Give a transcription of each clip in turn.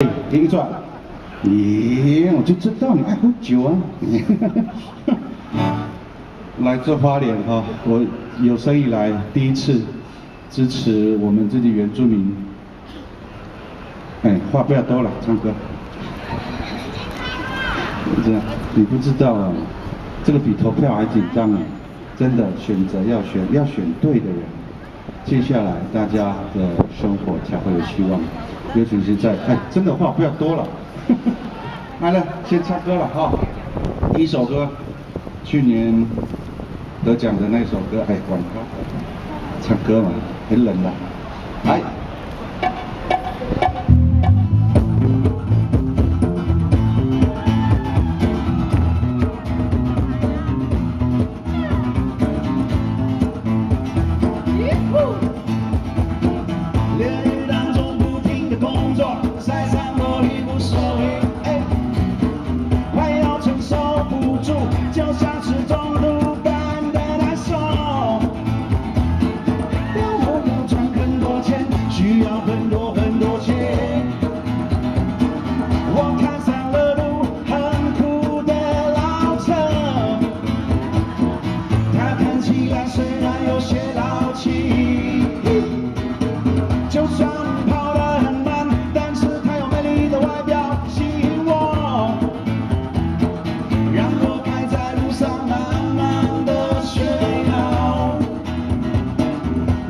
一转，咦，我就知道你爱喝酒啊！来自花莲哈，我有生以来第一次支持我们自己原住民。哎，话不要多了，唱歌。这样，你不知道啊，这个比投票还紧张啊！真的，选择要选对的人，接下来大家的生活才会有希望。尤其是在真的话不要多了。来了，先唱歌了哈。第一首歌，去年得奖的那首歌，广告，唱歌嘛，很冷的，来。就像是中毒般的难受，要赚很多钱，需要很多钱。我看上了路很酷的老车，它看起来虽然有些老气，就算跑得很慢，但是它有美丽的外表吸引我，让我开在路上慢慢的炫耀。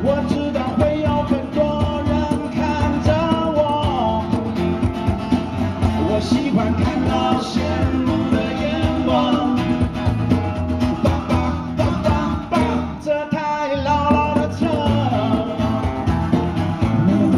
我知道会有很多人看着我，我喜欢看到羡慕的眼光。这台老的车，我